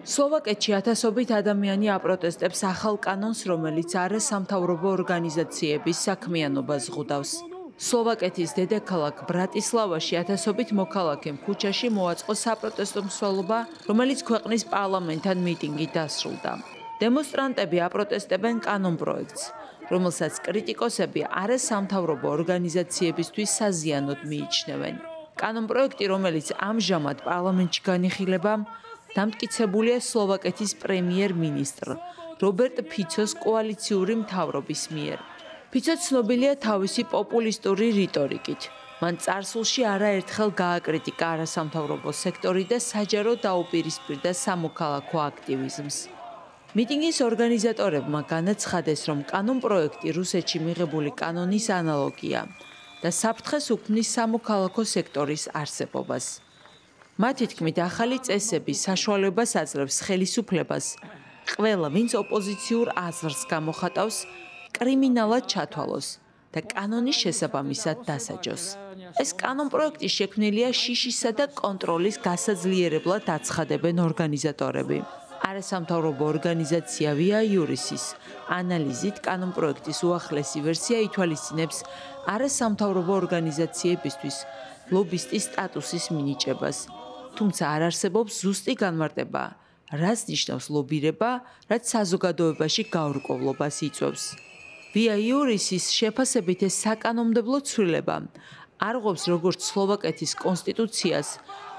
სლოვაკეთში ათასობით ადამიანი აპროტესტებს ახალ კანონს, რომელიც არასამთავრობო ორგანიზაციების საქმიანობას ზღუდავს. სლოვაკეთის დედაქალაქ ბრატისლავაში ათასობით მოქალაქემ ქუჩაში მოაწყო საპროტესტო მსვლელობა, რომელიც ქვეყნის პარლამენტთან მიტინგით დასრულდა. დემონსტრანტები აპროტესტებენ კანონპროექტს, რომელსაც კრიტიკოსები არასამთავრობო ორგანიზაციებისთვის საზიანოდ მიიჩნევენ. კანონპროექტი, რომელიც ამჟამად პარლამენტში განიხილება, დამტკიცებულია სლოვაკეთის პრემიერ-მინისტრ რობერტ ფიცოს კოალიციური მთავრობის მიერ. ფიცო ცნობილია თავისი პოპულისტური რიტორიკით. მან წარსულში არაერთხელ გააკრიტიკა არასამთავრობო სექტორი და საჯარო დაუპირისპირდა სამოქალაქო აქტივიზმს. მიტინგის ორგანიზატორებმა განაცხადეს, რომ კანონპროექტი რუსეთში მიღებული კანონის ანალოგია და საფრთხეს უქმნის სამოქალაქო სექტორის არსებობას. მათი თქმით, ახალი წესები საშუალებას აძლევს ხელისუფლებას ყველა, ვინც ოპოზიციურ აზრს გამოხატავს, კრიმინალად ჩათვალოს და კანონის შესაბამისად დასაჯოს. ეს კანონპროექტი შექმნილია შიშისა და კონტროლის გასაძლიერებლად აცხადებენ ორგანიზატორები. არასამთავრობო ორგანიზაცია Via Iuris-ის ანალიზით კანონპროექტის უახლესი ვერსია ითვალისწინებს არასამთავრობო ორგანიზაციებისთვის ლობისტის სტატუსის მინიჭებას. თუმცა არ არსებობს ზუსტი განმარტება, რაც ნიშნავს ლობირება, რაც საზოგადოებაში გაურკვევლობას იწვევს. Via Iuris-ის შეფასებით ეს საკანონმდებლო ცვლილება არღვევს როგორც სლოვაკეთის კონსტიტუციას,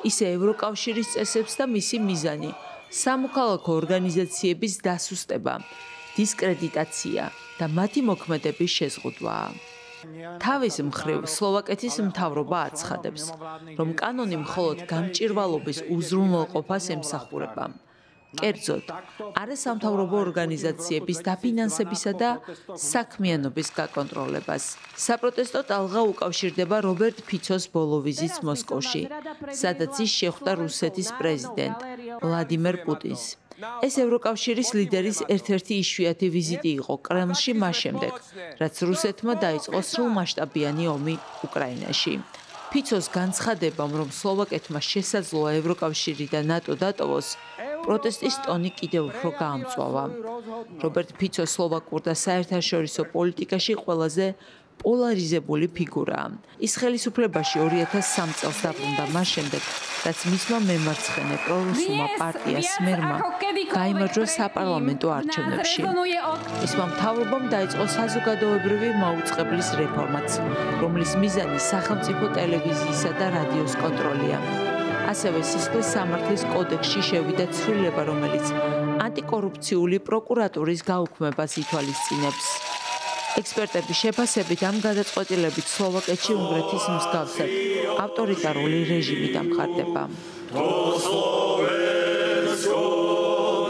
ისე ევროკავშირის წესებს და მისი მიზანი სამოქალაქო ორგანიზაციების დასუსტება, დისკრედიტაცია და მათი მოქმედების შეზღუდვაა. თავის მხრივ სლოვაკეთის მთავრობა აცხადებს, რომ კანონი მხოლოდ გამჭირვალობის უზრუნველყოფას ემსახურება. კერძოდ, არასამთავრობო ორგანიზაციების დაფინანსებისა და საქმიანობის გაკონტროლებას. საპროტესტო ტალღა უკავშირდება რობერტ ფიცოს ბოლო ვიზიტს მოსკოვში, სადაც ის შეხვდა რუსეთის პრეზიდენტ ვლადიმერ პუტინს. ეს ევროკავშირის ლიდერის ერთ-ერთი იშვიათი ვიზიტი იყო კრემლში მას შემდეგ, რაც რუსეთმა დაიწყო სრულმასშტაბიანი ომი უკრაინაში. ფიცოს განცხადებამ, რომ სლოვაკეთმა შესაძლოა ევროკავშირი და ნატო დატოვოს, პროტესტის ტონი კიდევ უფრო გაამწვავა. რობერტ ფიცო სლოვაკურ და საერთაშორისო პოლიტიკაში ყველაზე პოლარიზებული ფიგურაა. ის ხელისუფლებაში 2003 წელს დაბრუნდა მას შემდეგ, რაც მისმა მემარცხენე პრორუსულმა პარტია სმერმა გაიმარჯვა საპარლამენტო არჩევნებში. მისმა მთავრობამ დაიწყო საზოგადოებრივი მაუწყებლის რეფორმაც, რომლის მიზანი სახელმწიფო ტელევიზიისა და რადიოს კონტროლია. ასევე სისხლის სამართლის კოდექსში შევიდა ცვლილება, რომელიც ანტიკორუფციული პროკურატურის გაუქმებას ითვალისწინებს. ექსპერტების შეფასებით ამ გადაწყვეტილებით სლოვაკეთში უნგრეთის მსგავსად ავტორიტარული რეჟიმი დამყარდება.